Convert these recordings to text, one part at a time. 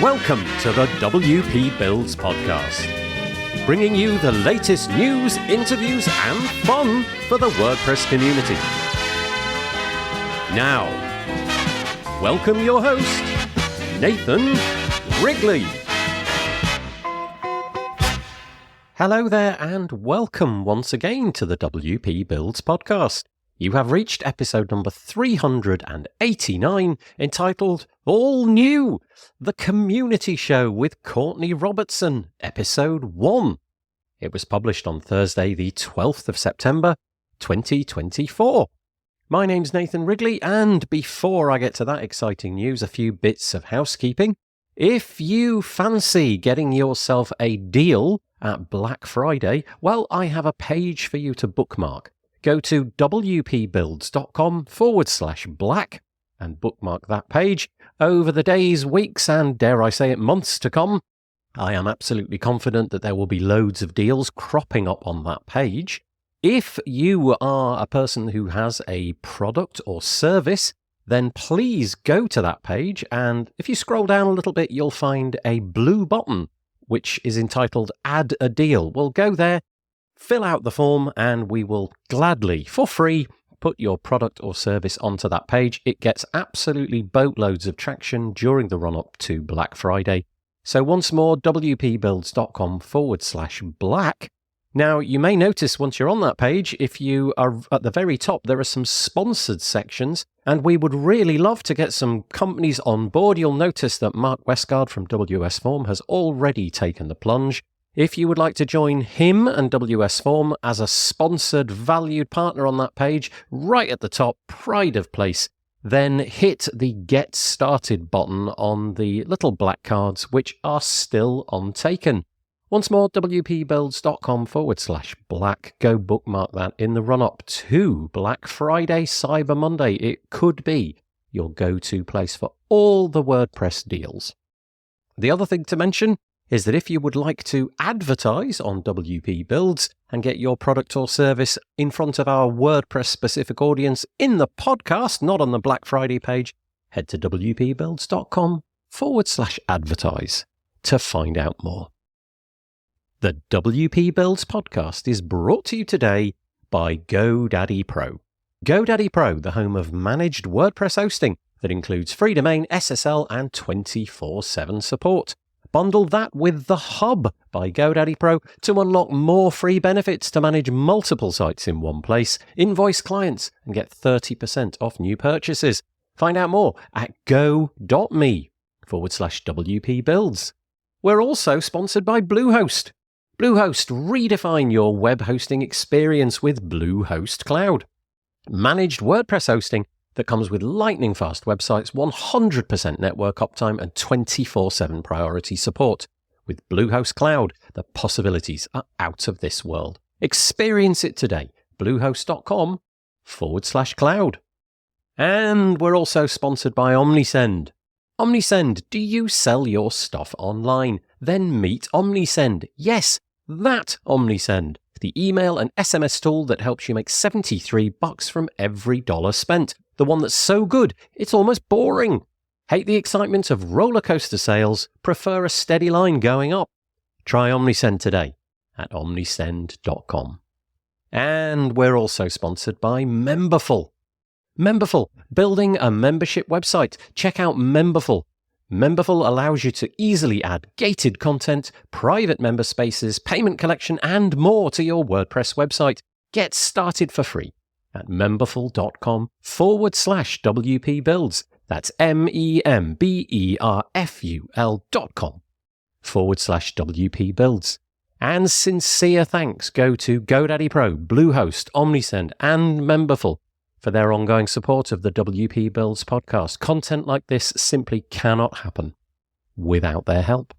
Welcome to the WP Builds podcast, bringing you the latest news, interviews, and fun for the WordPress community. Now, welcome your host, Nathan Wrigley. Hello there, and welcome once again to the WP Builds podcast. You have reached episode number 389, entitled All New, the Community Show with Courtney Robertson, episode 1. It was published on Thursday, the 12th of September, 2024. My name's Nathan Wrigley, and before I get to that exciting news, a few bits of housekeeping. If you fancy getting yourself a deal at Black Friday, well, I have a page for you to bookmark. Go to wpbuilds.com/black and bookmark that page. Over the days, weeks, and dare I say it, months to come, I am absolutely confident that there will be loads of deals cropping up on that page. If you are a person who has a product or service, then please go to that page, and if you scroll down a little bit, you'll find a blue button which is entitled Add a Deal. Well, go there, fill out the form, and we will gladly, for free, put your product or service onto that page. It gets absolutely boatloads of traction during the run-up to Black Friday. So once more, wpbuilds.com/black. Now, you may notice once you're on that page, if you are at the very top, there are some sponsored sections, and we would really love to get some companies on board. You'll notice that Mark Westgard from WS Form has already taken the plunge. If you would like to join him and WS Form as a sponsored, valued partner on that page, right at the top, pride of place, then hit the Get Started button on the little black cards, which are still untaken. Once more, wpbuilds.com/black. Go bookmark that in the run-up to Black Friday, Cyber Monday. It could be your go-to place for all the WordPress deals. The other thing to mention is that if you would like to advertise on WP Builds and get your product or service in front of our WordPress-specific audience in the podcast, not on the Black Friday page, head to wpbuilds.com/advertise to find out more. The WP Builds podcast is brought to you today by GoDaddy Pro. GoDaddy Pro, the home of managed WordPress hosting that includes free domain, SSL, and 24/7 support. Bundle that with The Hub by GoDaddy Pro to unlock more free benefits to manage multiple sites in one place, invoice clients, and get 30% off new purchases. Find out more at go.me/WP Builds. We're also sponsored by Bluehost. Bluehost, redefine your web hosting experience with Bluehost Cloud. Managed WordPress hosting that comes with lightning-fast websites, 100% network uptime, and 24/7 priority support. With Bluehost Cloud, the possibilities are out of this world. Experience it today. Bluehost.com/cloud. And we're also sponsored by Omnisend. Omnisend, do you sell your stuff online? Then meet Omnisend. Yes, that Omnisend, the email and SMS tool that helps you make $73 from every dollar spent. The one that's so good, it's almost boring. Hate the excitement of roller coaster sales, prefer a steady line going up. Try Omnisend today at omnisend.com. And we're also sponsored by Memberful. Memberful, building a membership website. Check out Memberful. Memberful allows you to easily add gated content, private member spaces, payment collection, and more to your WordPress website. Get started for free at memberful.com/WP Builds. That's memberful.com/WP Builds. And sincere thanks go to GoDaddy Pro, Bluehost, Omnisend, and Memberful for their ongoing support of the WP Builds podcast. Content like this simply cannot happen without their help.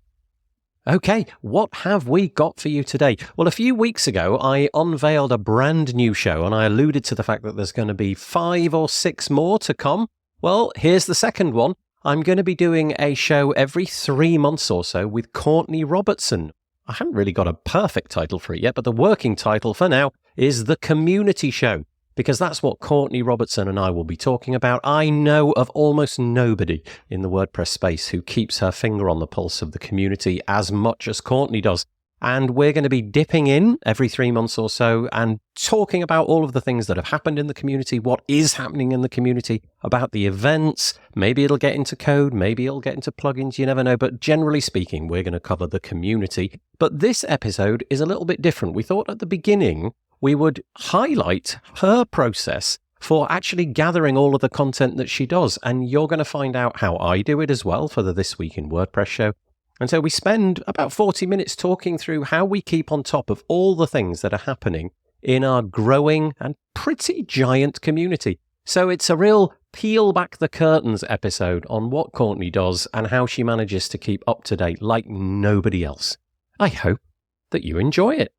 Okay, what have we got for you today? Well, a few weeks ago, I unveiled a brand new show, and I alluded to the fact that there's going to be 5 or 6 more to come. Well, here's the second one. I'm going to be doing a show every 3 months or so with Courtney Robertson. I haven't really got a perfect title for it yet, but the working title for now is The Community Show. because that's what Courtney Robertson and I will be talking about. I know of almost nobody in the WordPress space who keeps her finger on the pulse of the community as much as Courtney does. And we're going to be dipping in every 3 months or so and talking about all of the things that have happened in the community, what is happening in the community, about the events. Maybe it'll get into code, maybe it'll get into plugins, you never know. But generally speaking, we're going to cover the community. But this episode is a little bit different. We thought at the beginning we would highlight her process for actually gathering all of the content that she does. And you're going to find out how I do it as well for the This Week in WordPress show. And so we spend about 40 minutes talking through how we keep on top of all the things that are happening in our growing and pretty giant community. So it's a real peel back the curtains episode on what Courtney does and how she manages to keep up to date like nobody else. I hope that you enjoy it.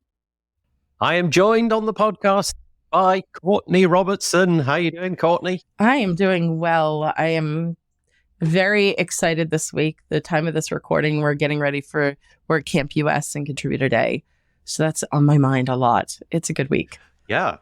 I am joined on the podcast by Courtney Robertson. How are you doing, Courtney? I am doing well. I am very excited this week. The time of this recording, we're getting ready for WordCamp US and Contributor Day. So that's on my mind a lot. It's a good week. Yeah,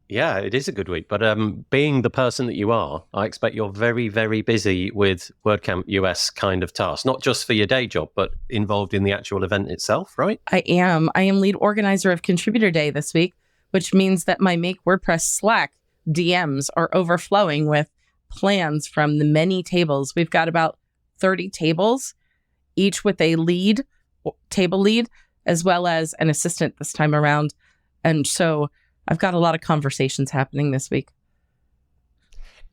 it is a good week. But being the person that you are, I expect you're very, very busy with WordCamp US kind of tasks, not just for your day job, but involved in the actual event itself, right? I am lead organizer of Contributor Day this week, which means that my Make WordPress Slack DMs are overflowing with plans from the many tables. We've got about 30 tables, each with a table lead, as well as an assistant this time around. And so I've got a lot of conversations happening this week.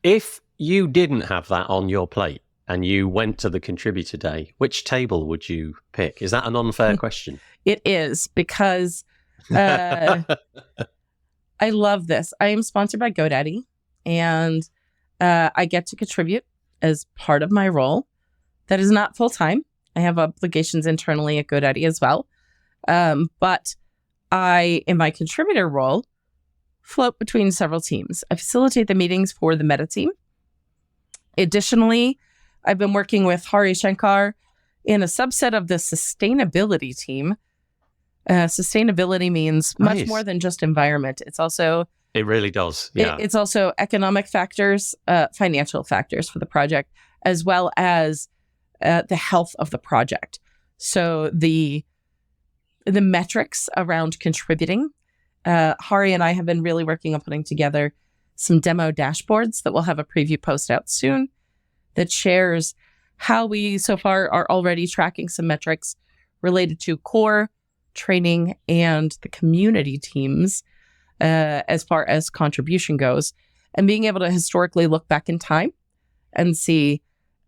If you didn't have that on your plate and you went to the Contributor Day, which table would you pick? Is that an unfair question? It is, because I love this. I am sponsored by GoDaddy, and I get to contribute as part of my role. That is not full-time. I have obligations internally at GoDaddy as well. But I, in my contributor role, float between several teams. I facilitate the meetings for the meta team. Additionally, I've been working with Hari Shankar in a subset of the sustainability team. Sustainability means much more than just environment. It's also... It really does, yeah. It's also economic factors, financial factors for the project, as well as the health of the project. So the metrics around contributing. Hari and I have been really working on putting together some demo dashboards that will have a preview post out soon that shares how we so far are already tracking some metrics related to core, training, and the community teams as far as contribution goes, and being able to historically look back in time and see,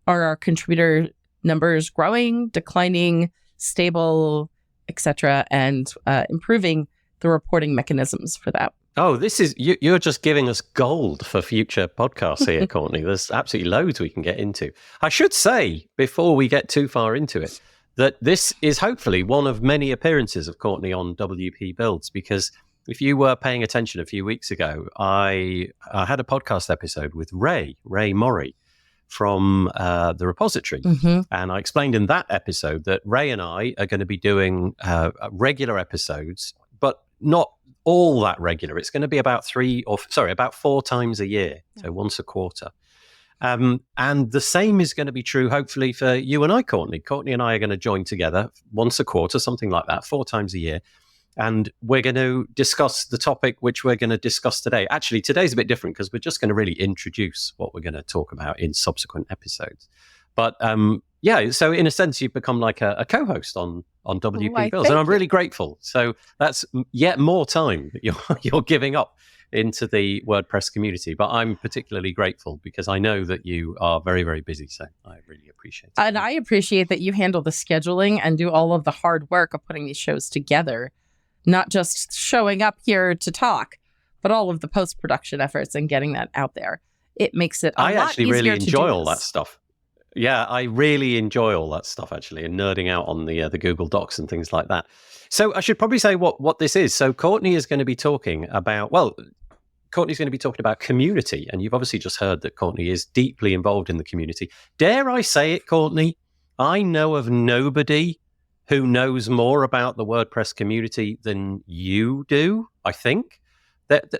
are our contributor numbers growing, declining, stable, etc., and improving the reporting mechanisms for that. Oh, this is, you're just giving us gold for future podcasts here, Courtney. There's absolutely loads we can get into. I should say, before we get too far into it, that this is hopefully one of many appearances of Courtney on WP Builds, because if you were paying attention a few weeks ago, I had a podcast episode with Ray Morrie from the repository. Mm-hmm. And I explained in that episode that Ray and I are going to be doing regular episodes, but not all that regular. It's going to be about 4 times a year, so once a quarter. And the same is going to be true, hopefully, for you and I, Courtney. Courtney and I are going to join together once a quarter, something like that, 4 times a year. And we're going to discuss the topic which we're going to discuss today. Actually, today's a bit different because we're just going to really introduce what we're going to talk about in subsequent episodes. But so in a sense, you've become like a co-host on WP Builds, and I'm really grateful. So that's yet more time that you're giving up into the WordPress community. But I'm particularly grateful because I know that you are very, very busy. So I really appreciate it. And I appreciate that you handle the scheduling and do all of the hard work of putting these shows together. Not just showing up here to talk, but all of the post-production efforts and getting that out there. It makes it a lot easier to do. I actually really enjoy all that stuff. Yeah, I really enjoy all that stuff, actually, and nerding out on the Google Docs and things like that. So I should probably say what this is. So Courtney is going to be talking about, Courtney's going to be talking about community, and you've obviously just heard that Courtney is deeply involved in the community. Dare I say it, Courtney? I know of nobody who knows more about the WordPress community than you do, I think.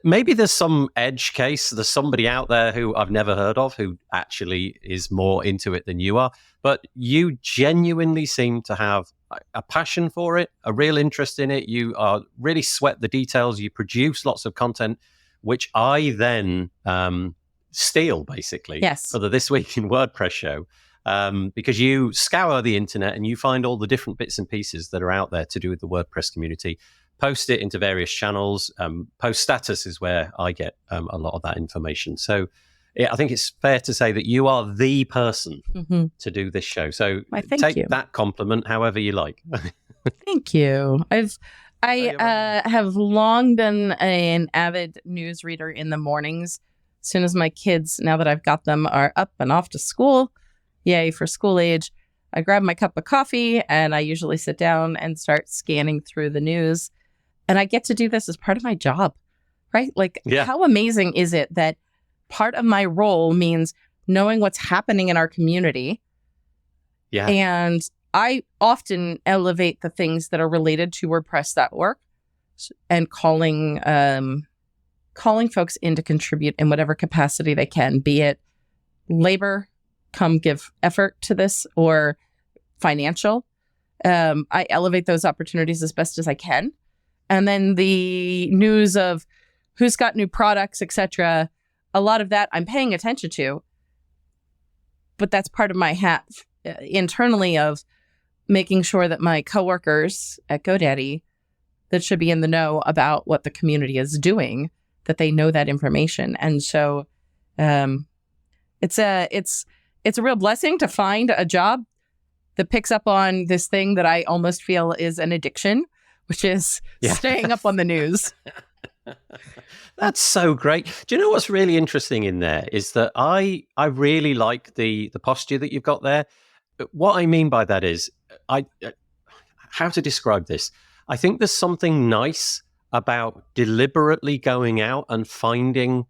maybe there's some edge case. There's somebody out there who I've never heard of who actually is more into it than you are. But you genuinely seem to have a passion for it, a real interest in it. You are really sweat the details. You produce lots of content, which I then steal, basically, Yes. for the This Week in WordPress show. Because you scour the internet and you find all the different bits and pieces that are out there to do with the WordPress community, post it into various channels. Post status is where I get a lot of that information. So I think it's fair to say that you are the person to do this show. So take that compliment however you like. Thank you. I have long been an avid news reader in the mornings. As soon as my kids, now that I've got them, are up and off to school, yay for school age, I grab my cup of coffee and I usually sit down and start scanning through the news. And I get to do this as part of my job, right? Like, how amazing is it that part of my role means knowing what's happening in our community? Yeah. And I often elevate the things that are related to WordPress.org and calling folks in to contribute in whatever capacity they can, be it labor, come give effort to this, or financial. I elevate those opportunities as best as I can. And then the news of who's got new products, etc., a lot of that I'm paying attention to. But that's part of my hat internally of making sure that my coworkers at GoDaddy that should be in the know about what the community is doing, that they know that information. And so it's a real blessing to find a job that picks up on this thing that I almost feel is an addiction, which is staying up on the news. That's so great. Do you know what's really interesting in there is that I really like the posture that you've got there. What I mean by that is, how to describe this? I think there's something nice about deliberately going out and finding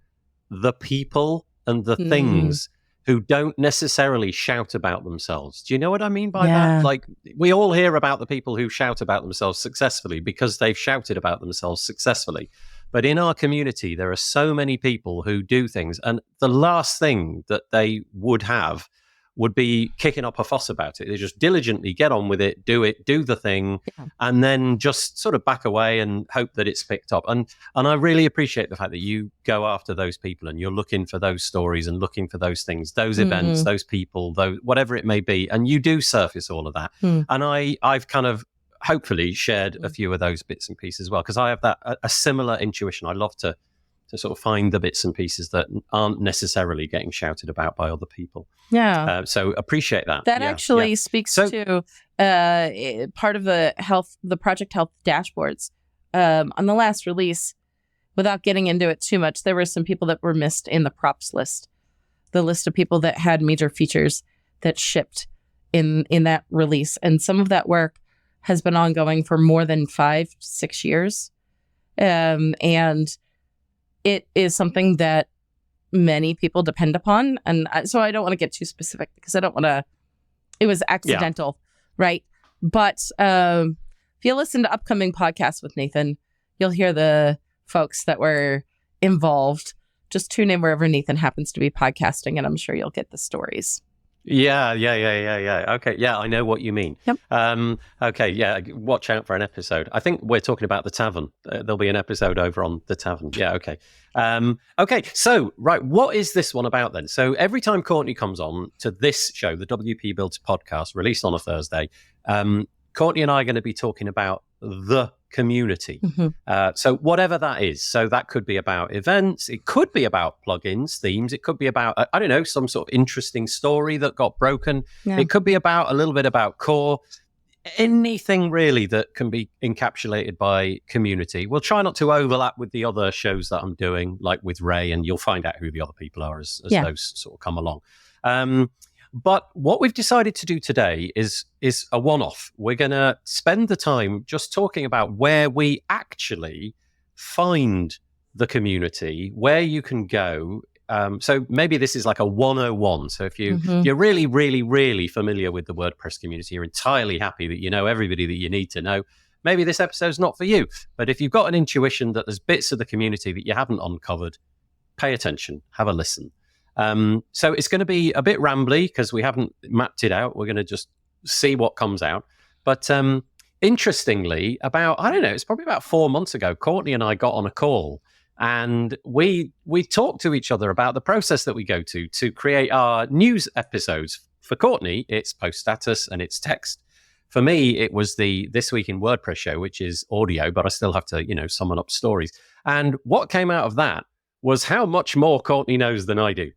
the people and the things who don't necessarily shout about themselves. Do you know what I mean by that? Like, we all hear about the people who shout about themselves successfully because they've shouted about themselves successfully. But in our community, there are so many people who do things, and the last thing that they would have would be kicking up a fuss about it. They just diligently get on with it, do the thing, and then just sort of back away and hope that it's picked up. And I really appreciate the fact that you go after those people and you're looking for those stories and looking for those things, those events, those people, whatever it may be. And you do surface all of that. And I've kind of hopefully shared a few of those bits and pieces as well, because I have a similar intuition. I love to sort of find the bits and pieces that aren't necessarily getting shouted about by other people. Yeah. So appreciate that. That actually speaks to part of the Project Health dashboards. On the last release, without getting into it too much, there were some people that were missed in the props list, the list of people that had major features that shipped in that release. And some of that work has been ongoing for more than 5-6 years. And it is something that many people depend upon. And so I don't want to get too specific because I don't want to, it was accidental, right? But if you listen to upcoming podcasts with Nathan, you'll hear the folks that were involved. Just tune in wherever Nathan happens to be podcasting, and I'm sure you'll get the stories. Yeah. Okay, yeah, I know what you mean. Yep. Okay, yeah, watch out for an episode. I think we're talking about the tavern. There'll be an episode over on the tavern. Yeah, okay. Okay, so, right, what is this one about then? So every time Courtney comes on to this show, the WP Builds podcast, released on a Thursday, Courtney and I are going to be talking about the community. So whatever that is. So that could be about events. It could be about plugins, themes. It could be about, I don't know, some sort of interesting story that got broken. Yeah. It could be about a little bit about core. Anything really that can be encapsulated by community. We'll try not to overlap with the other shows that I'm doing, like with Ray, and you'll find out who the other people are as those sort of come along. But what we've decided to do today is a one-off. We're going to spend the time just talking about where we actually find the community, where you can go. So maybe this is like a 101. So if you're really, really, really familiar with the WordPress community, you're entirely happy that you know everybody that you need to know, maybe this episode's not for you. But if you've got an intuition that there's bits of the community that you haven't uncovered, pay attention, have a listen. So it's going to be a bit rambly because we haven't mapped it out. We're going to just see what comes out. But interestingly, it's probably about 4 months ago, Courtney and I got on a call, and we talked to each other about the process that we go to create our news episodes. For Courtney, it's post status and it's text. For me, it was the This Week in WordPress show, which is audio, but I still have to, summon up stories. And what came out of that was how much more Courtney knows than I do.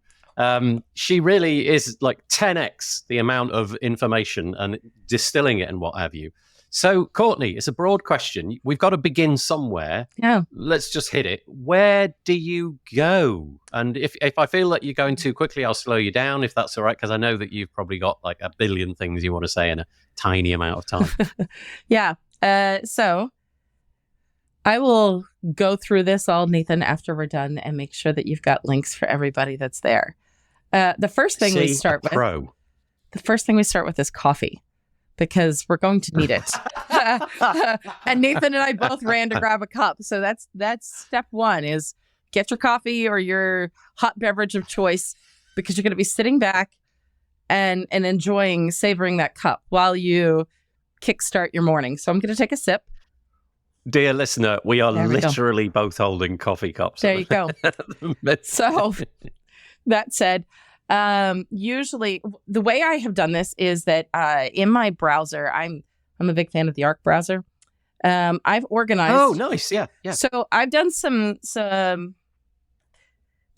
She really is like 10x the amount of information and distilling it and what have you. So, Courtney, it's a broad question. We've got to begin somewhere. Yeah. Let's just hit it. Where do you go? And if I feel that you're going too quickly, I'll slow you down, if that's all right, because I know that you've probably got like a billion things you want to say in a tiny amount of time. Yeah. So I will go through this all, Nathan, after we're done, and make sure that you've got links for everybody that's there. The first thing we start with is coffee, because we're going to need it. And Nathan and I both ran to grab a cup. So that's step one, is get your coffee or your hot beverage of choice, because you're going to be sitting back and savoring that cup while you kickstart your morning. So I'm going to take a sip. Dear listener, we are literally both holding coffee cups. There you go. So that said, usually the way I have done this is that in my browser, I'm a big fan of the Arc browser. I've organized. Oh, nice. Yeah. So I've done some. The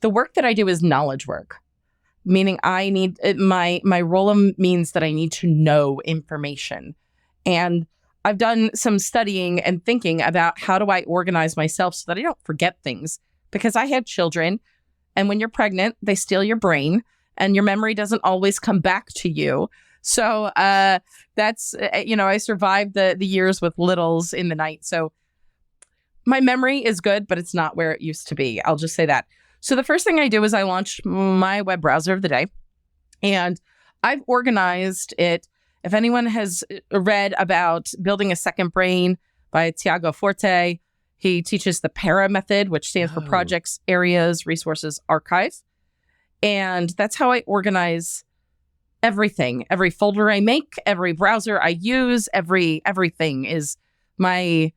work that I do is knowledge work, meaning I need my role means that I need to know information, and I've done some studying and thinking about how do I organize myself so that I don't forget things, because I have children, and when you're pregnant, they steal your brain and your memory doesn't always come back to you. So that's, I survived the years with littles in the night. So my memory is good, but it's not where it used to be. I'll just say that. So the first thing I do is I launch my web browser of the day, and I've organized it. If anyone has read about Building a Second Brain by Tiago Forte, he teaches the PARA method, which stands for Projects, Areas, Resources, Archive. And that's how I organize everything. Every folder I make, every browser I use, everything is my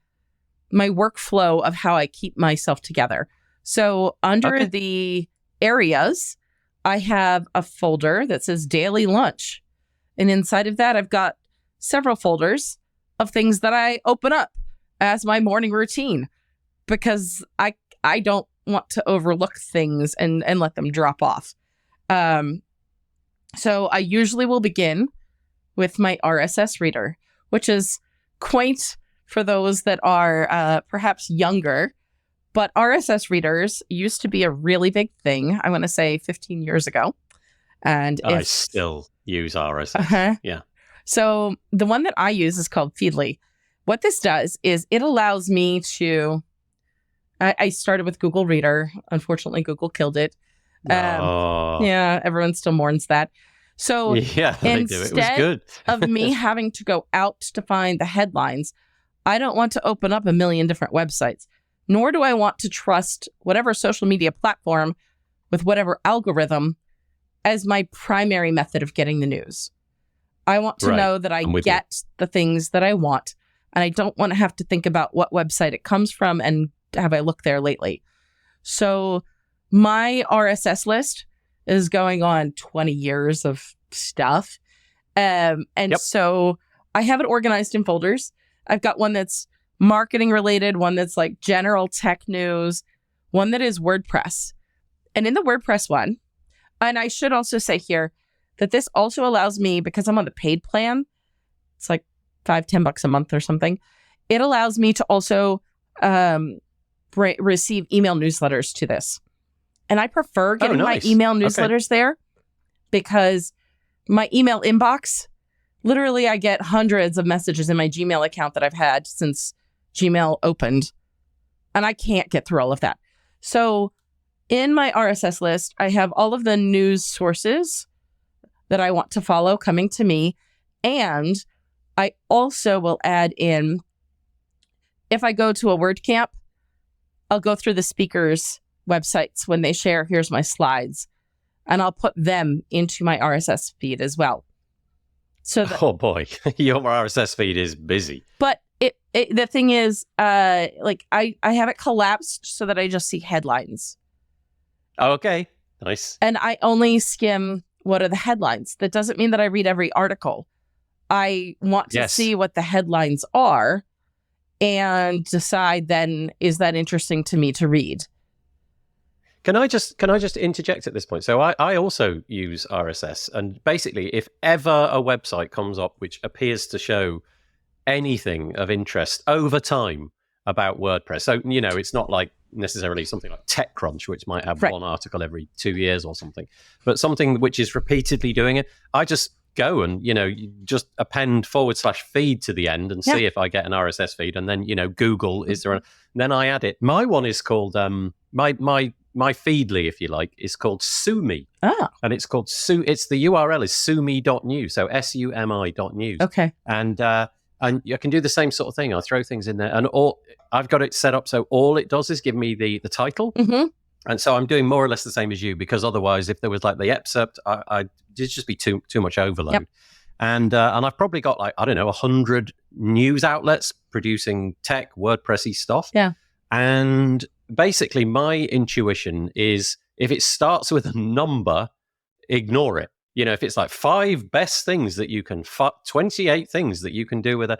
workflow of how I keep myself together. So under the areas, I have a folder that says Daily Lunch. And inside of that, I've got several folders of things that I open up as my morning routine, because I don't want to overlook things and let them drop off. So I usually will begin with my RSS reader, which is quaint for those that are perhaps younger. But RSS readers used to be a really big thing, I want to say 15 years ago. And I still use RSS. Yeah. So the one that I use is called Feedly. What this does is it allows me to, I started with Google Reader. Unfortunately, Google killed it. Yeah, everyone still mourns that. So yeah, they do. It was good. of me having to go out to find the headlines, I don't want to open up a million different websites, nor do I want to trust whatever social media platform with whatever algorithm as my primary method of getting the news. I want to know that I get the things that I want, and I don't want to have to think about what website it comes from and have I looked there lately. So my RSS list is going on 20 years of stuff. So I have it organized in folders. I've got one that's marketing related, one that's like general tech news, one that is WordPress. And in the WordPress one, and I should also say here that this also allows me, because I'm on the paid plan, it's like $5-10 a month or something. It allows me to also receive email newsletters to this. And I prefer getting my email newsletters there, because my email inbox, literally I get hundreds of messages in my Gmail account that I've had since Gmail opened, and I can't get through all of that. So in my RSS list, I have all of the news sources that I want to follow coming to me. And I also will add in if I go to a WordCamp, I'll go through the speakers' websites when they share, here's my slides, and I'll put them into my RSS feed as well. So oh boy, your RSS feed is busy. But the thing is, like I have it collapsed so that I just see headlines. Okay, nice. And I only skim what are the headlines. That doesn't mean that I read every article. I want to see what the headlines are and decide then, is that interesting to me to read? Can I just interject at this point? So I also use RSS, and basically if ever a website comes up which appears to show anything of interest over time about WordPress, so it's not like necessarily something like TechCrunch, which might have one article every 2 years or something, but something which is repeatedly doing it, I just go and just append /feed to the end and see if I get an RSS feed, and then Google is there, and then I add it. My one is called my feedly, if you like, is called Sumi. And it's called it's the URL is sumi.news, so sumi.news. Okay. And you can do the same sort of thing. I throw things in there, and I've got it set up so all it does is give me the title. Mm-hmm. And so I'm doing more or less the same as you, because otherwise, if there was like the excerpt, it'd just be too much overload. Yep. And I've probably got 100 news outlets producing tech WordPressy stuff. Yeah. And basically, my intuition is if it starts with a number, ignore it. If it's like 5 best things that you can, 28 things that you can do with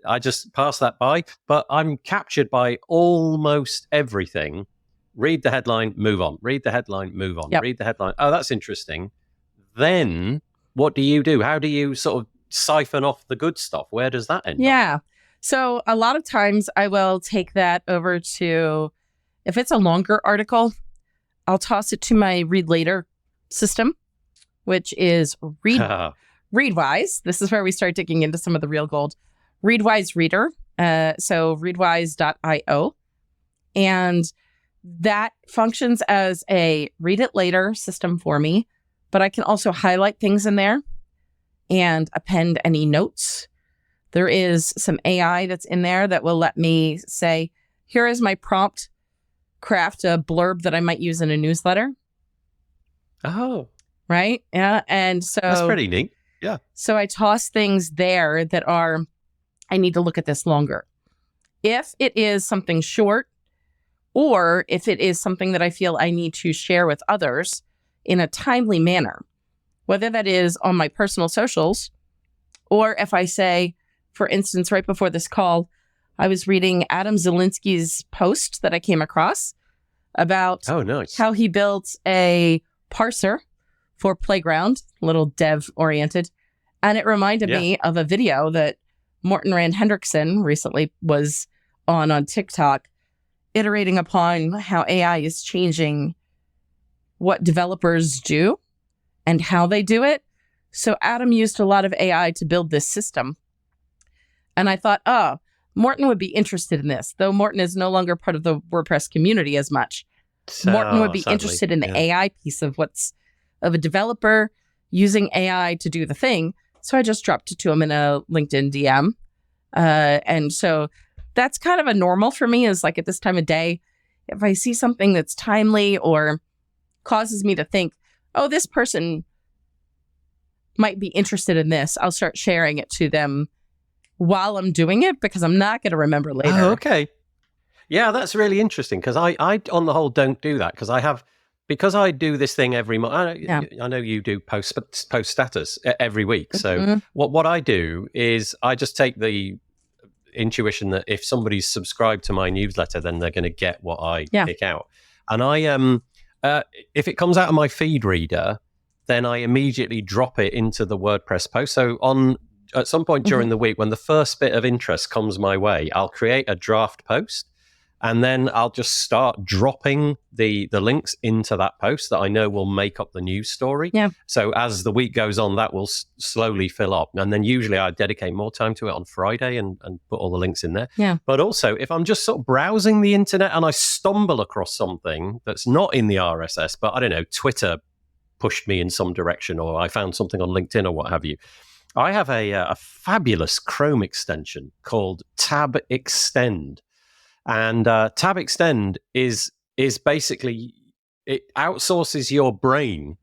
I just pass that by. But I'm captured by almost everything. Read the headline, move on. Read the headline, move on. Yep. Read the headline. Oh, that's interesting. Then what do you do? How do you sort of siphon off the good stuff? Where does that end up? Yeah. So a lot of times I will take that over to, if it's a longer article, I'll toss it to my read later system, which is Readwise. This is where we start digging into some of the real gold. Readwise Reader. So readwise.io. And that functions as a read it later system for me, but I can also highlight things in there and append any notes. There is some AI that's in there that will let me say, here is my prompt, craft a blurb that I might use in a newsletter. Oh. Right? Yeah. And so that's pretty neat. Yeah. So I toss things there that are, I need to look at this longer. If it is something short, or if it is something that I feel I need to share with others in a timely manner, whether that is on my personal socials, or if I say, for instance, right before this call, I was reading Adam Zielinski's post that I came across about how he built a parser for Playground, a little dev-oriented. And it reminded me of a video that Morten Rand Hendrickson recently was on TikTok, iterating upon how AI is changing what developers do and how they do it. So Adam used a lot of AI to build this system. And I thought, Morten would be interested in this, though Morten is no longer part of the WordPress community as much. Morten would be interested in the AI piece of of a developer using AI to do the thing. So I just dropped it to him in a LinkedIn DM. And so that's kind of a normal for me, is like at this time of day, if I see something that's timely or causes me to think, oh, this person might be interested in this, I'll start sharing it to them while I'm doing it, because I'm not going to remember later. Oh, okay. Yeah, that's really interesting, because I on the whole don't do that, because I do this thing every month. I know you do post status every week. So what I do is I just take the intuition that if somebody's subscribed to my newsletter, then they're going to get what I pick out. And I if it comes out of my feed reader, then I immediately drop it into the WordPress post. So at some point during the week, when the first bit of interest comes my way, I'll create a draft post, and then I'll just start dropping the links into that post that I know will make up the news story. Yeah. So as the week goes on, that will slowly fill up. And then usually I dedicate more time to it on Friday and put all the links in there. Yeah. But also, if I'm just sort of browsing the internet and I stumble across something that's not in the RSS, but I don't know, Twitter pushed me in some direction, or I found something on LinkedIn or what have you, I have a fabulous Chrome extension called Tab Extend. And tab extend is basically, it outsources your brain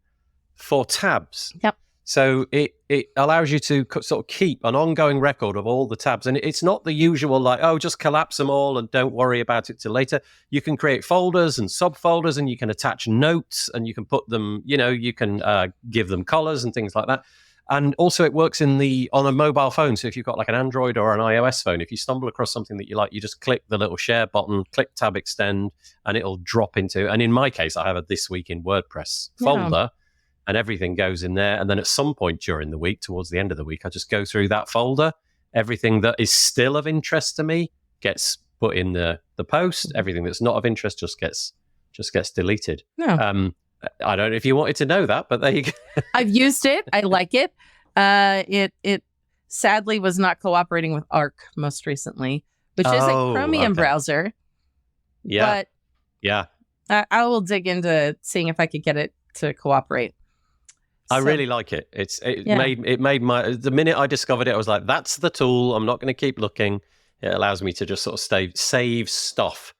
for tabs. Yep. So it allows you to sort of keep an ongoing record of all the tabs. And it's not the usual like, oh, just collapse them all and don't worry about it till later. You can create folders and subfolders, and you can attach notes, and you can put them, you can give them colors and things like that. And also it works on a mobile phone. So if you've got like an Android or an iOS phone, if you stumble across something that you like, you just click the little share button, click tab extend, and it'll drop into, and in my case, I have a This Week in WordPress folder. And everything goes in there. And then at some point during the week, towards the end of the week, I just go through that folder. Everything that is still of interest to me gets put in the post. Everything that's not of interest just gets deleted. No. I don't know if you wanted to know that, but there you go. I've used it. I like it. It sadly was not cooperating with Arc most recently, which is a Chromium browser. Yeah. But yeah. I will dig into seeing if I could get it to cooperate. I really like it. It made my, the minute I discovered it, I was like, that's the tool. I'm not going to keep looking. It allows me to just sort of save stuff.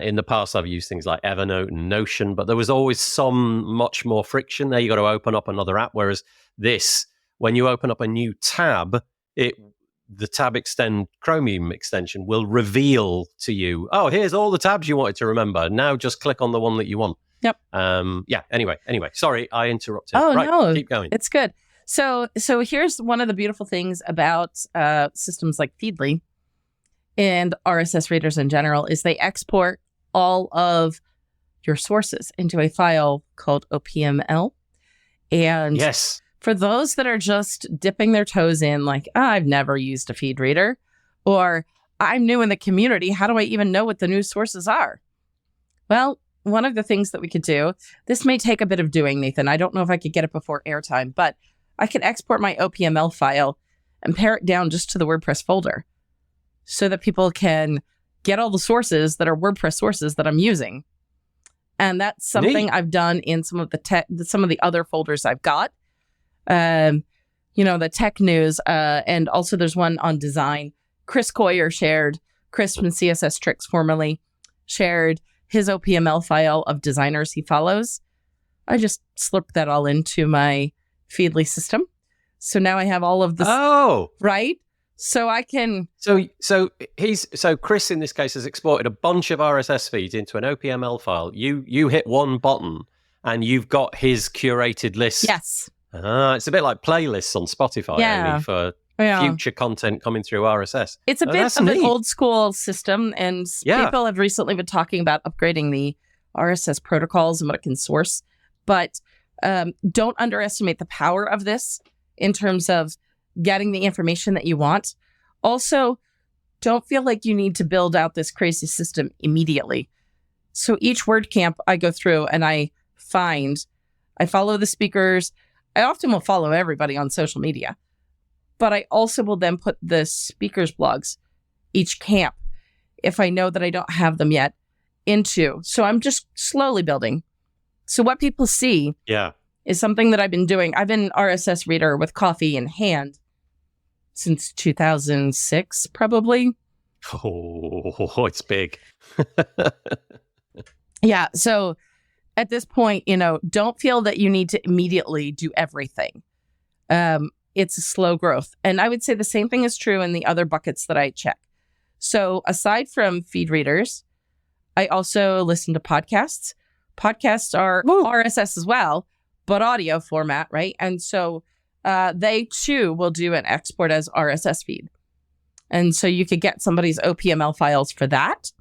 In the past, I've used things like Evernote and Notion, but there was always much more friction there. You got to open up another app. Whereas this, when you open up a new tab, the tab extend Chromium extension will reveal to you, oh, here's all the tabs you wanted to remember. Now just click on the one that you want. Yep. Anyway, sorry, I interrupted. Oh, right, no, keep going. It's good. So here's one of the beautiful things about systems like Feedly and RSS readers in general is they export all of your sources into a file called OPML. And yes, for those that are just dipping their toes in, like, I've never used a feed reader, or I'm new in the community, how do I even know what the news sources are? Well, one of the things that we could do, this may take a bit of doing, Nathan. I don't know if I could get it before airtime, but I could export my OPML file and pare it down just to the WordPress folder so that people can get all the sources that are WordPress sources that I'm using. And that's something I've done in some of the other folders I've got. The tech news, and also there's one on design. Chris Coyer shared, Chris from CSS Tricks formerly shared his OPML file of designers he follows. I just slipped that all into my Feedly system. So now I have all of this. Oh, right. So I can. So Chris in this case has exported a bunch of RSS feeds into an OPML file. You hit one button and you've got his curated list. Yes. It's a bit like playlists on Spotify only for future content coming through RSS. It's a bit of an old school system, and people have recently been talking about upgrading the RSS protocols and what it can source. But don't underestimate the power of this in terms of getting the information that you want. Also, don't feel like you need to build out this crazy system immediately. So each WordCamp I go through and I follow the speakers. I often will follow everybody on social media, but I also will then put the speakers' blogs, each camp, if I know that I don't have them yet, into. So I'm just slowly building. So what people see is something that I've been doing. I've been RSS reader with coffee in hand since 2006, probably. Oh, it's big. Yeah. So at this point, don't feel that you need to immediately do everything. It's a slow growth. And I would say the same thing is true in the other buckets that I check. So aside from feed readers, I also listen to podcasts. Podcasts are RSS as well, but audio format, right? And so they too will do an export as RSS feed. And so you could get somebody's OPML files for that.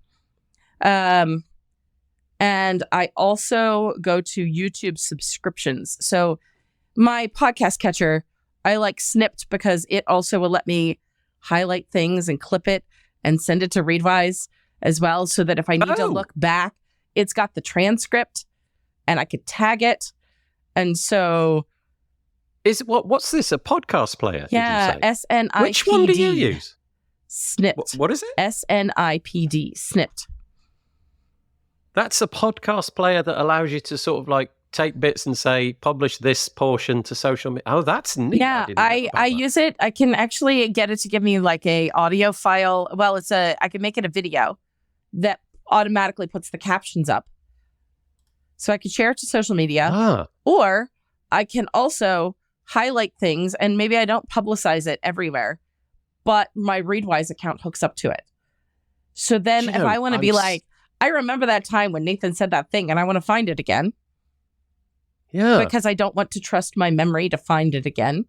And I also go to YouTube subscriptions. So my podcast catcher, I like Snipped because it also will let me highlight things and clip it and send it to Readwise as well, so that if I need to look back, it's got the transcript and I could tag it. And so what's this, a podcast player? Yeah, SNIPD. Which one do you use? Snipped. What is it? SNIPD, Snipped. That's a podcast player that allows you to sort of like take bits and say, publish this portion to social media. Oh, that's neat. Yeah, I use it. I can actually get it to give me like a audio file. Well, I can make it a video that automatically puts the captions up. So I could share it to social media, or I can also highlight things, and maybe I don't publicize it everywhere, but my Readwise account hooks up to it. So then if I want to be like, I remember that time when Nathan said that thing and I want to find it again. Yeah. Because I don't want to trust my memory to find it again.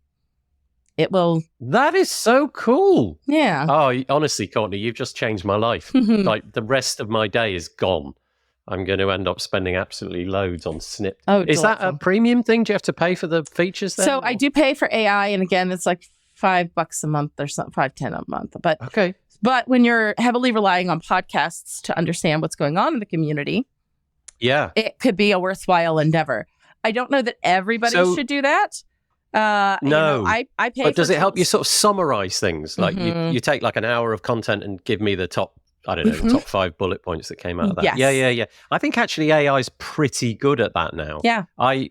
It will. That is so cool. Yeah. Oh, honestly, Courtney, you've just changed my life. Like the rest of my day is gone. I'm going to end up spending absolutely loads on Snip. Oh, is that a premium thing? Do you have to pay for the features then? So I do pay for AI, and again, it's like $5 a month or something, $5-10 a month. But okay. But when you're heavily relying on podcasts to understand what's going on in the community, it could be a worthwhile endeavor. I don't know that everybody should do that. No, I pay. But does it help you sort of summarize things? Like you take like an hour of content and give me the top, I don't know, the top 5 bullet points that came out of that. Yes. Yeah. I think actually AI is pretty good at that now. Yeah. I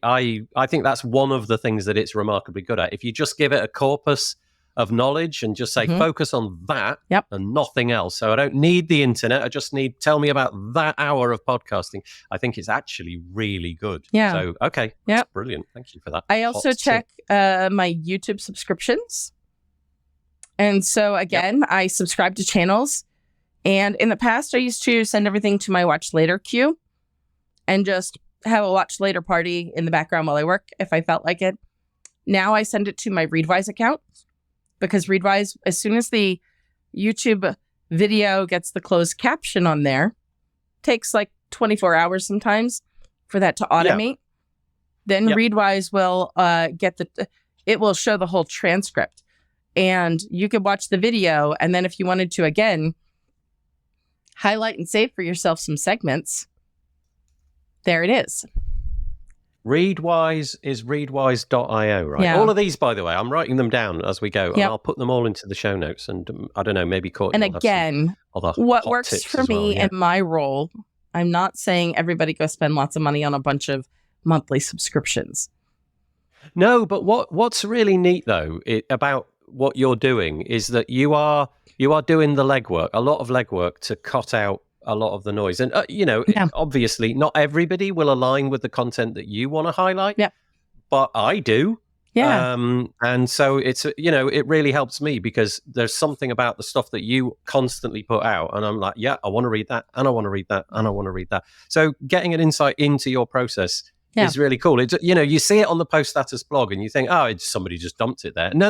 think that's one of the things that it's remarkably good at. If you just give it a corpus of knowledge and just say, focus on that and nothing else. So I don't need the internet. I just need, tell me about that hour of podcasting. I think it's actually really good. Yeah. So, okay. That's brilliant. Thank you for that. I also check my YouTube subscriptions. And so again, I subscribe to channels. And in the past, I used to send everything to my watch later queue and just have a watch later party in the background while I work if I felt like it. Now I send it to my Readwise account. Because Readwise, as soon as the YouTube video gets the closed caption on there, takes like 24 hours sometimes for that to automate. Then Readwise will it will show the whole transcript. And you could watch the video. And then if you wanted to, again, highlight and save for yourself some segments, there it is. Readwise is readwise.io, right? Yeah. All of these, by the way, I'm writing them down as we go, and I'll put them all into the show notes. And I don't know, maybe Courtney. And again, what works for me in my role, I'm not saying everybody go spend lots of money on a bunch of monthly subscriptions. No, but what's really neat though about what you're doing is that you are doing the legwork, a lot of legwork to cut out a lot of the noise. And, obviously not everybody will align with the content that you want to highlight, but I do. Yeah. And so it's, it really helps me because there's something about the stuff that you constantly put out. And I'm like, I want to read that. And I want to read that. And I want to read that. So getting an insight into your process is really cool. It's, you see it on the Post Status blog and you think, somebody just dumped it there. No.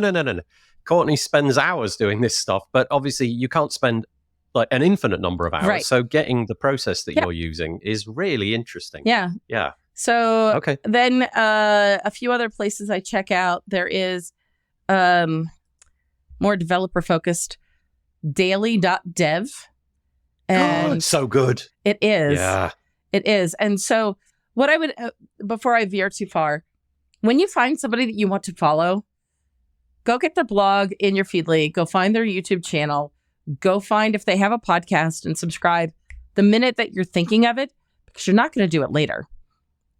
Courtney spends hours doing this stuff, but obviously you can't spend like an infinite number of hours. Right. So getting the process that you're using is really interesting. Yeah. Yeah. So then a few other places I check out, there is more developer focused daily.dev. And it's so good. It is. Yeah. It is. And so what I would, before I veer too far, when you find somebody that you want to follow, go get their blog in your Feedly, go find their YouTube channel, go find if they have a podcast and subscribe the minute that you're thinking of it, because you're not going to do it later.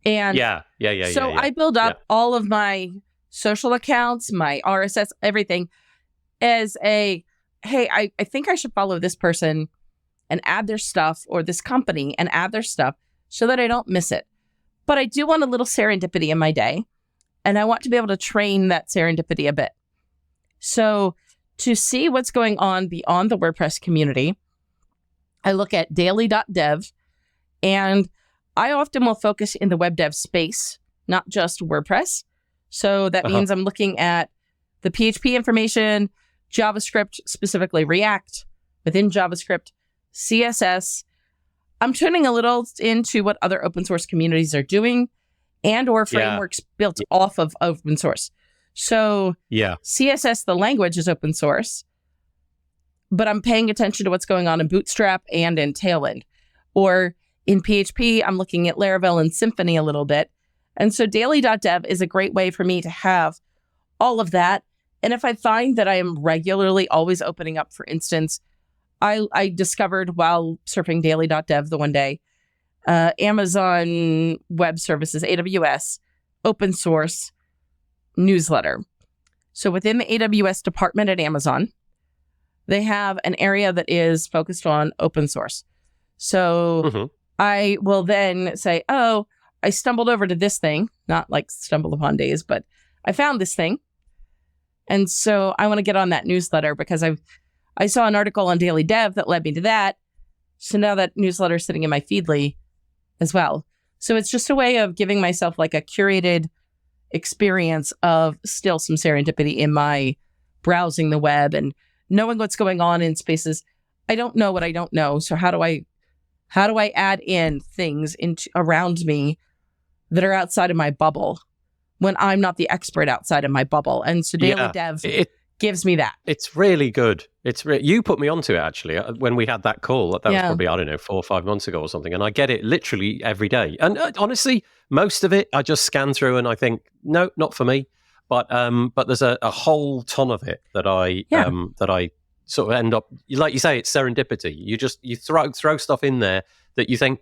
And so I build up all of my social accounts, my RSS, everything as hey, I think I should follow this person and add their stuff, or this company and add their stuff so that I don't miss it. But I do want a little serendipity in my day, and I want to be able to train that serendipity a bit. So to see what's going on beyond the WordPress community, I look at daily.dev, and I often will focus in the web dev space, not just WordPress. So that means I'm looking at the PHP information, JavaScript, specifically React, within JavaScript, CSS. I'm tuning a little into what other open source communities are doing and or frameworks built off of open source. So CSS, the language, is open source, but I'm paying attention to what's going on in Bootstrap and in Tailwind. Or in PHP, I'm looking at Laravel and Symfony a little bit. And so daily.dev is a great way for me to have all of that. And if I find that I am regularly always opening up, for instance, I discovered while surfing daily.dev the one day, Amazon Web Services, AWS, open source newsletter. So within the AWS department at Amazon, they have an area that is focused on open source. So Mhm. I will then say, oh, I stumbled over to this thing, not like stumbled upon days, but I found this thing. And so I want to get on that newsletter because I saw an article on Daily Dev that led me to that. So now that newsletter is sitting in my Feedly as well. So it's just a way of giving myself like a curated experience of still some serendipity in my browsing the web and knowing what's going on in spaces. I don't know what I don't know. So how do I add in things into around me that are outside of my bubble when I'm not the expert outside of my bubble? And so Daily Dev gives me that. It's really good. You put me onto it, actually, when we had that call. That was probably, I don't know, 4 or 5 months ago or something. And I get it literally every day. And honestly, most of it, I just scan through and I think, no, not for me. But there's a whole ton of it that I sort of end up, like you say, it's serendipity. You throw stuff in there that you think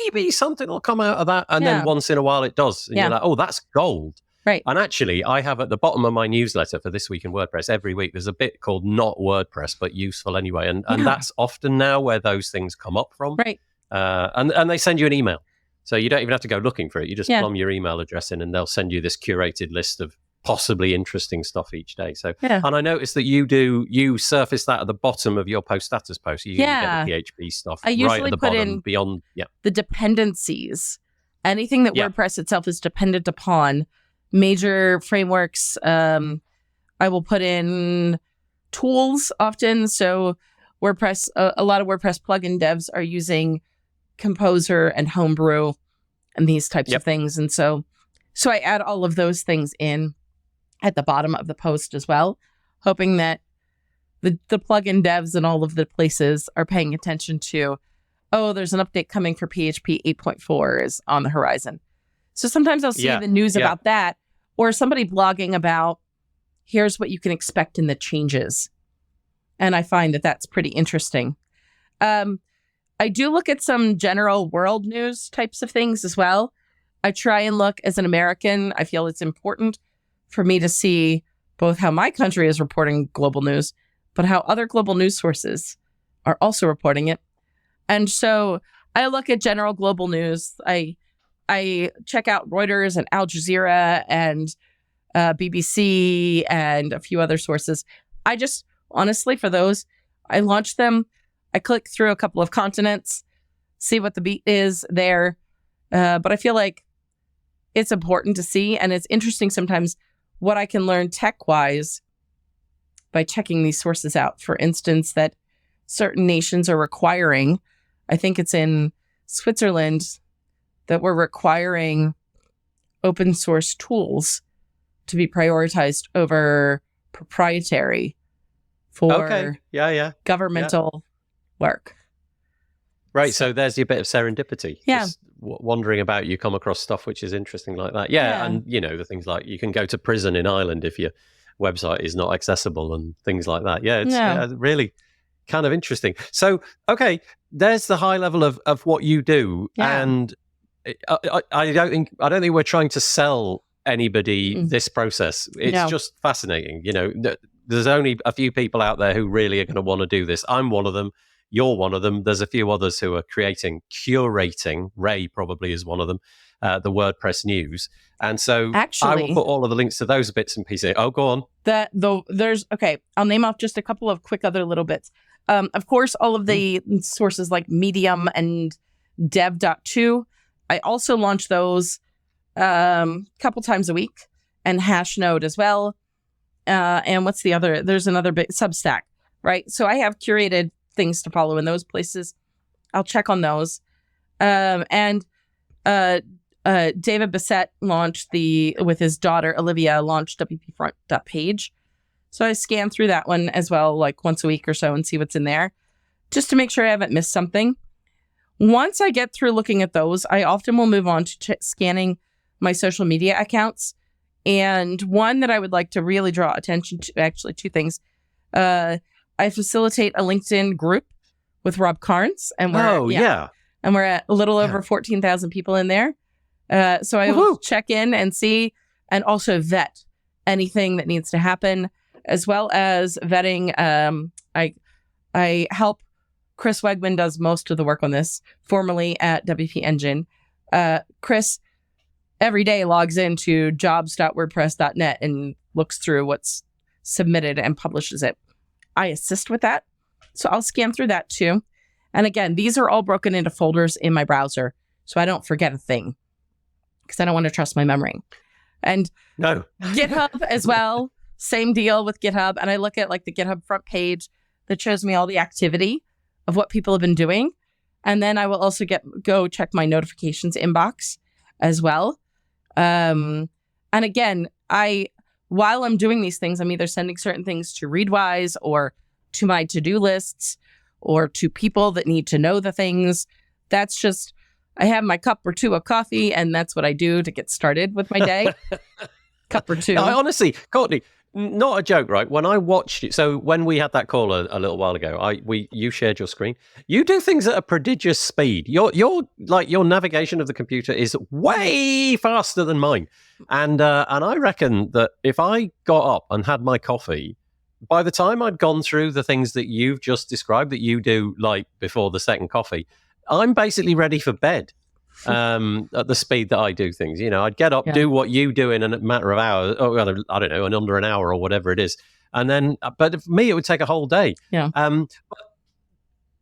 maybe something will come out of that, and then once in a while it does, and you're like, oh, that's gold. Right. And actually, I have at the bottom of my newsletter for This Week in WordPress every week, there's a bit called Not WordPress, but useful anyway, and that's often now where those things come up from. Right. And they send you an email, so you don't even have to go looking for it. You just plumb your email address in, and they'll send you this curated list of possibly interesting stuff each day. So, and I noticed that you surface that at the bottom of your post status post. You get the PHP stuff I usually right at the put bottom in beyond the dependencies. Anything that WordPress itself is dependent upon, major frameworks. I will put in tools often. So WordPress, a lot of WordPress plugin devs are using Composer and Homebrew and these types of things. And so I add all of those things in at the bottom of the post as well, hoping that the plugin devs and all of the places are paying attention to, oh, there's an update coming for PHP 8.4 is on the horizon. So sometimes I'll see the news about that, or somebody blogging about, here's what you can expect in the changes. And I find that that's pretty interesting. I do look at some general world news types of things as well. I try and look, as an American, I feel it's important for me to see both how my country is reporting global news, but how other global news sources are also reporting it. And so I look at general global news. I check out Reuters and Al Jazeera and BBC and a few other sources. I just, honestly, for those, I launch them. I click through a couple of continents, see what the beat is there. But I feel like it's important to see, and it's interesting sometimes what I can learn tech-wise by checking these sources out. For instance, that certain nations are requiring, I think it's in Switzerland, that we're requiring open source tools to be prioritized over proprietary for governmental work. Right, so there's your bit of serendipity. Yeah. Just wandering about, you come across stuff which is interesting like that. Yeah, and the things like you can go to prison in Ireland if your website is not accessible and things like that. Yeah, it's really kind of interesting. So, okay, there's the high level of what you do, and I don't think we're trying to sell anybody this process. It's just fascinating. There's only a few people out there who really are going to want to do this. I'm one of them. You're one of them. There's a few others who are curating. Ray probably is one of them, the WordPress news. And so I will put all of the links to those bits and pieces. Oh, go on. I'll name off just a couple of quick other little bits. Of course, all of the sources like Medium and Dev.to, I also launch those a couple times a week, and Hashnode as well. And what's the other? There's another big Substack, right? So I have curated things to follow in those places. I'll check on those. And David Bissett with his daughter Olivia, launched WPFront.page. So I scan through that one as well, like once a week or so, and see what's in there, just to make sure I haven't missed something. Once I get through looking at those, I often will move on to scanning my social media accounts. And one that I would like to really draw attention to, actually two things. I facilitate a LinkedIn group with Rob Carnes, and we're at a little over 14,000 people in there. So I will check in and see, and also vet anything that needs to happen, as well as vetting. I help Chris Wegman does most of the work on this, formerly at WP Engine. Chris every day logs into jobs.wordpress.net and looks through what's submitted and publishes it. I assist with that. So I'll scan through that too. And again, these are all broken into folders in my browser, so I don't forget a thing because I don't want to trust my memory. And no. GitHub as well, same deal with GitHub. And I look at like the GitHub front page that shows me all the activity of what people have been doing. And then I will also go check my notifications inbox as well. And again, while I'm doing these things, I'm either sending certain things to Readwise or to my to-do lists or to people that need to know the things. That's just, I have my cup or two of coffee, and that's what I do to get started with my day. Cup or two. No, honestly, Courtney, not a joke, right? When I watched it, so when we had that call a little while ago, you shared your screen. You do things at a prodigious speed. Your navigation of the computer is way faster than mine, and I reckon that if I got up and had my coffee, by the time I'd gone through the things that you've just described that you do like before the second coffee, I'm basically ready for bed. At the speed that I do things, I'd get up, do what you do in a matter of hours, or I don't know, in under an hour or whatever it is. And then, but for me, it would take a whole day. Yeah.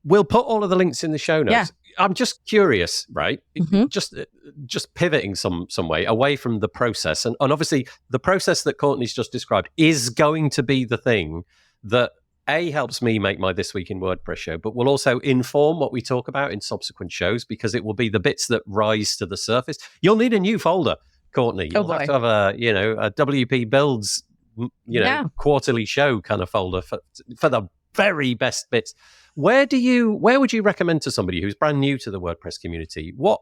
We'll put all of the links in the show notes. Yeah. I'm just curious, right? Mm-hmm. Just pivoting some way away from the process. And obviously the process that Courtney's just described is going to be the thing that helps me make my This Week in WordPress show, but will also inform what we talk about in subsequent shows, because it will be the bits that rise to the surface. You'll need a new folder, Courtney. You'll have to have a WP Builds, quarterly show kind of folder for the very best bits. Where would you recommend to somebody who's brand new to the WordPress community? What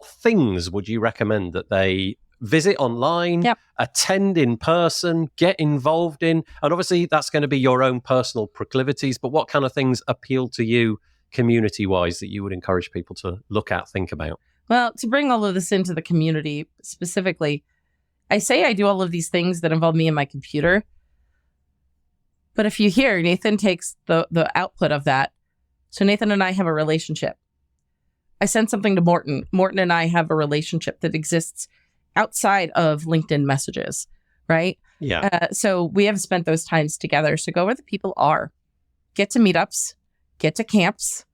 things would you recommend that they visit online, attend in person, get involved in? And obviously that's going to be your own personal proclivities, but what kind of things appeal to you community-wise that you would encourage people to look at, think about? Well, to bring all of this into the community specifically, I say I do all of these things that involve me and my computer. But if you hear, Nathan takes the output of that. So Nathan and I have a relationship. I send something to Morton. Morton and I have a relationship that exists outside of LinkedIn messages, right? Yeah. So we have spent those times together. So go where the people are. Get to meetups. Get to camps.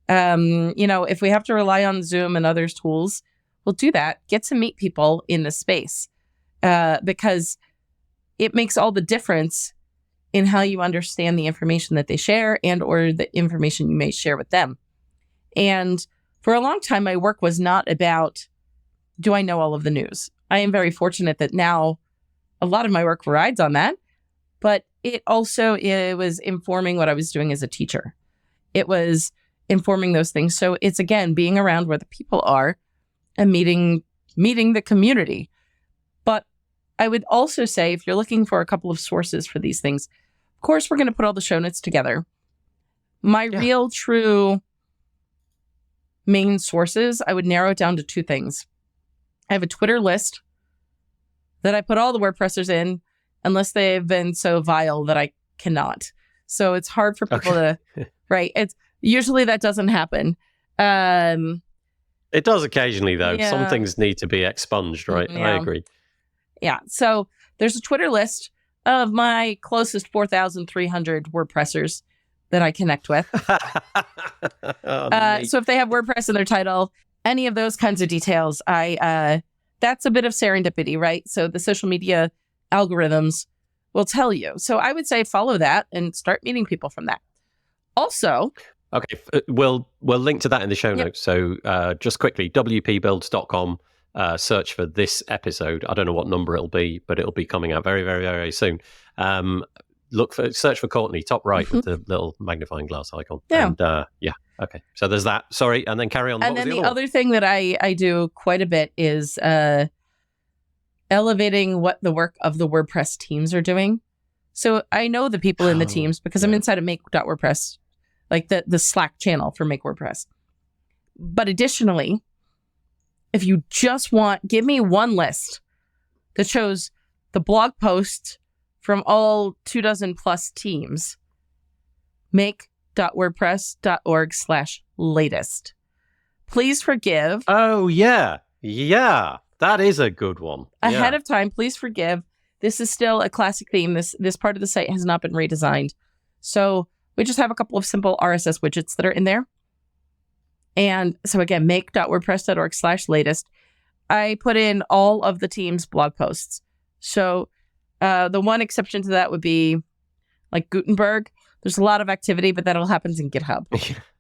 If we have to rely on Zoom and other tools, we'll do that. Get to meet people in the space because it makes all the difference in how you understand the information that they share and or the information you may share with them. And for a long time, my work was not about, do I know all of the news? I am very fortunate that now a lot of my work rides on that, but it was informing what I was doing as a teacher. It was informing those things. So it's, again, being around where the people are and meeting the community. But I would also say, if you're looking for a couple of sources for these things, of course, we're going to put all the show notes together. My real, true main sources, I would narrow it down to two things. I have a Twitter list that I put all the WordPressers in, unless they've been so vile that I cannot. So it's hard for people to, right? It's usually that doesn't happen. It does occasionally, though. Yeah. Some things need to be expunged, right? Yeah. I agree. Yeah. So there's a Twitter list of my closest 4,300 WordPressers that I connect with. So if they have WordPress in their title, any of those kinds of details, that's a bit of serendipity, right? So the social media algorithms will tell you. So I would say follow that and start meeting people from that. Also, okay, we'll link to that in the show notes. So just quickly, wpbuilds.com, search for this episode. I don't know what number it'll be, but it'll be coming out very, very, very soon. Search for Courtney, top right with the little magnifying glass icon. Yeah. And okay. So there's that. Sorry, and then carry on. And then the other thing that I do quite a bit is elevating what the work of the WordPress teams are doing. So I know the people in the teams because I'm inside of make.wordpress, like the Slack channel for Make WordPress. But additionally, if you just give me one list that shows the blog posts from all 24+ teams, Make make.wordpress.org/latest. Please forgive. Oh, yeah. Yeah. That is a good one. Ahead of time, please forgive. This is still a classic theme. This part of the site has not been redesigned. So we just have a couple of simple RSS widgets that are in there. And so again, make.wordpress.org/latest. I put in all of the team's blog posts. So the one exception to that would be like Gutenberg. There's a lot of activity, but that all happens in GitHub,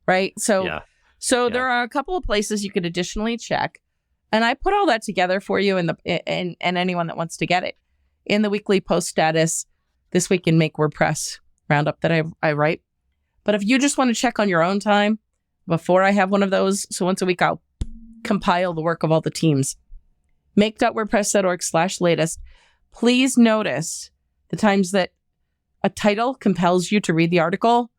right? So there are a couple of places you could additionally check. And I put all that together for you and anyone that wants to get it in the weekly post status this week in Make WordPress roundup that I write. But if you just want to check on your own time before I have one of those, so once a week I'll compile the work of all the teams. Make.wordpress.org/latest. Please notice the times that a title compels you to read the article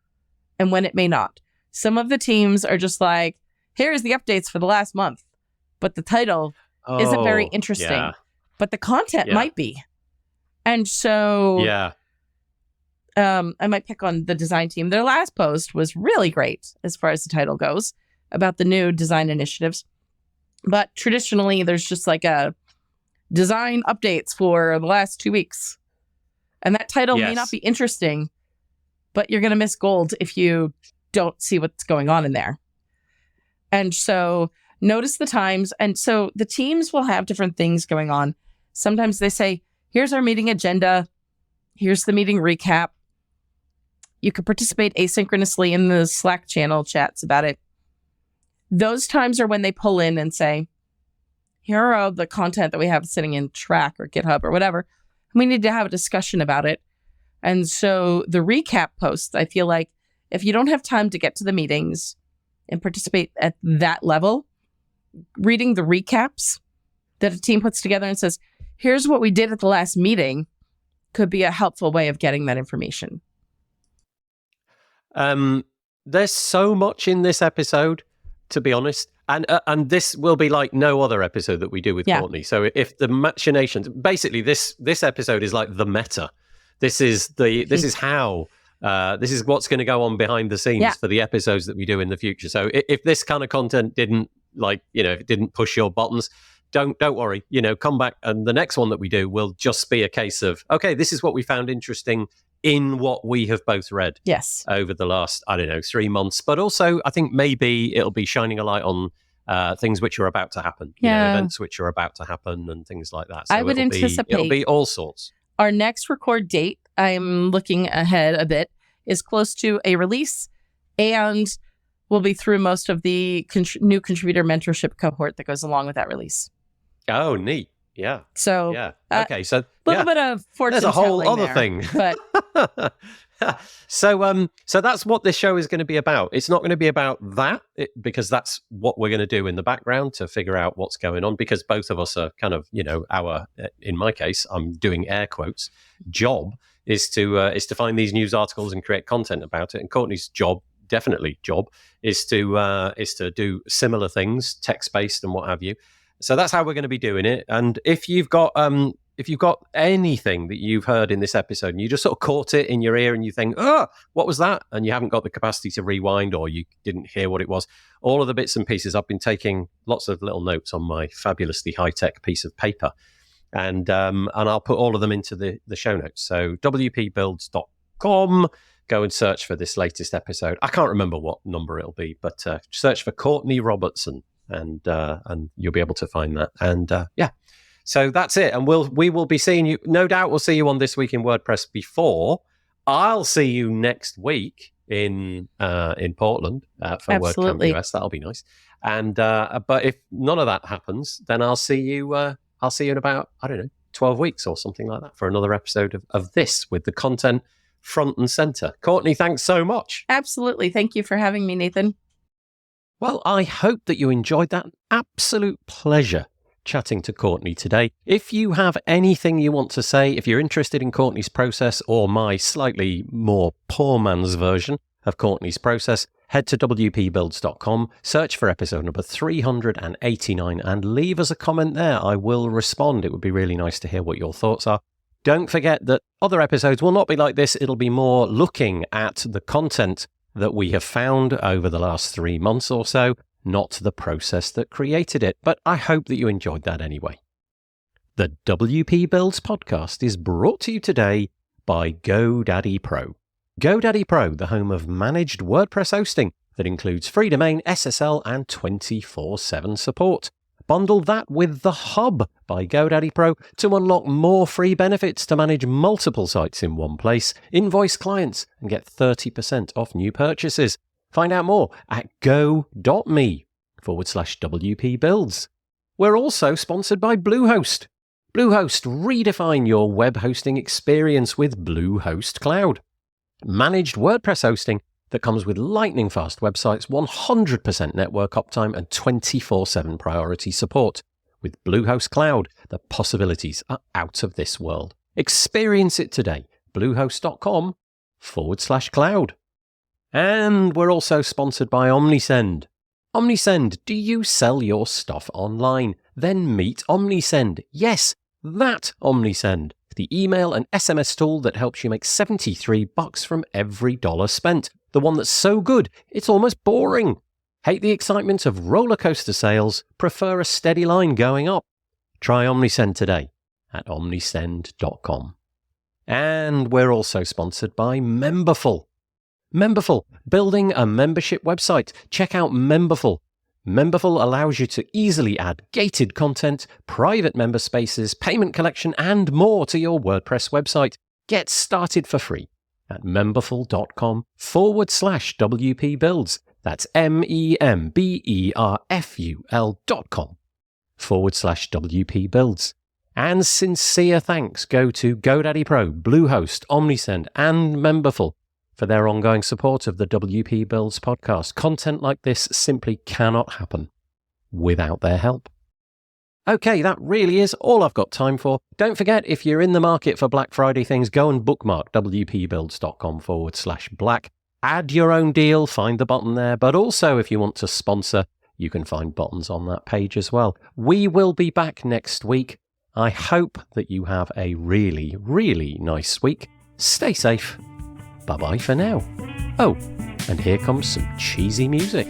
and when it may not. Some of the teams are just like, here's the updates for the last month. But the title isn't very interesting. But the content might be. And so I might pick on the design team. Their last post was really great as far as the title goes about the new design initiatives. But traditionally, there's just like a design updates for the last 2 weeks. And that title may not be interesting, but you're going to miss gold if you don't see what's going on in there. And so notice the times. And so the teams will have different things going on. Sometimes they say, here's our meeting agenda. Here's the meeting recap. You can participate asynchronously in the Slack channel chats about it. Those times are when they pull in and say, here are all the content that we have sitting in Track or GitHub or whatever. We need to have a discussion about it. And so the recap posts, I feel like if you don't have time to get to the meetings and participate at that level, reading the recaps that a team puts together and says, here's what we did at the last meeting could be a helpful way of getting that information. There's so much in this episode, to be honest. And this will be like no other episode that we do with Courtney. So if the machinations, basically this episode is like the meta. This is how this is what's going to go on behind the scenes for the episodes that we do in the future. So if this kind of content didn't if it didn't push your buttons, don't worry. Come back, and the next one that we do will just be a case of, okay, this is what we found interesting in what we have both read over the last, 3 months. But also, I think maybe it'll be shining a light on things which are about to happen, events which are about to happen and things like that. So I would anticipate it'll be all sorts. Our next record date, I'm looking ahead a bit, is close to a release, and we'll be through most of the new contributor mentorship cohort that goes along with that release. Oh, neat. Yeah. So, okay. So, a little bit of fortune there's a whole other there, thing. But so that's what this show is going to be about. It's not going to be about that because that's what we're going to do in the background to figure out what's going on, because both of us are kind of, our, in my case, I'm doing air quotes, job is to find these news articles and create content about it. And Courtney's job is to do similar things, text-based and what have you. So that's how we're going to be doing it. And if you've got anything that you've heard in this episode and you just sort of caught it in your ear and you think, oh, what was that? And you haven't got the capacity to rewind, or you didn't hear what it was, all of the bits and pieces, I've been taking lots of little notes on my fabulously high-tech piece of paper. And I'll put all of them into the show notes. So wpbuilds.com, go and search for this latest episode. I can't remember what number it'll be, but search for Courtney Robertson. And you'll be able to find that. And so that's it. And we will be seeing you. No doubt we'll see you on This Week in WordPress before. I'll see you next week in Portland for WordCamp US. That'll be nice. And but if none of that happens, then I'll see you in about 12 weeks or something like that for another episode of this with the content front and center. Courtney, thanks so much. Absolutely. Thank you for having me, Nathan. Well, I hope that you enjoyed that. Absolute pleasure chatting to Courtney today. If you have anything you want to say, if you're interested in Courtney's process or my slightly more poor man's version of Courtney's process, head to wpbuilds.com, search for episode number 389 and leave us a comment there. I will respond. It would be really nice to hear what your thoughts are. Don't forget that other episodes will not be like this. It'll be more looking at the content that we have found over the last 3 months or so, not the process that created it, but I hope that you enjoyed that anyway. The WP Builds podcast is brought to you today by GoDaddy Pro. GoDaddy Pro, the home of managed WordPress hosting that includes free domain, SSL, and 24/7 support. Bundle that with the Hub by GoDaddy Pro to unlock more free benefits to manage multiple sites in one place, invoice clients, and get 30% off new purchases. Find out more at go.me/WP Builds. We're also sponsored by Bluehost. Bluehost, redefine your web hosting experience with Bluehost Cloud. Managed WordPress hosting that comes with lightning-fast websites, 100% network uptime, and 24/7 priority support. With Bluehost Cloud, the possibilities are out of this world. Experience it today. Bluehost.com/cloud. And we're also sponsored by OmniSend. OmniSend, do you sell your stuff online? Then meet OmniSend. Yes, that OmniSend. The email and SMS tool that helps you make $73 from every dollar spent. The one that's so good, it's almost boring. Hate the excitement of roller coaster sales? Prefer a steady line going up? Try OmniSend today at omnisend.com. And we're also sponsored by Memberful. Memberful, building a membership website. Check out Memberful. Memberful allows you to easily add gated content, private member spaces, payment collection, and more to your WordPress website. Get started for free at memberful.com/WP Builds. That's memberful.com/WP Builds. And sincere thanks go to GoDaddy Pro, Bluehost, OmniSend, and Memberful for their ongoing support of the WP Builds podcast. Content like this simply cannot happen without their help. Okay, that really is all I've got time for. Don't forget, if you're in the market for Black Friday things, go and bookmark wpbuilds.com/black. Add your own deal, find the button there. But also, if you want to sponsor, you can find buttons on that page as well. We will be back next week. I hope that you have a really, really nice week. Stay safe. Bye-bye for now. Oh, and here comes some cheesy music.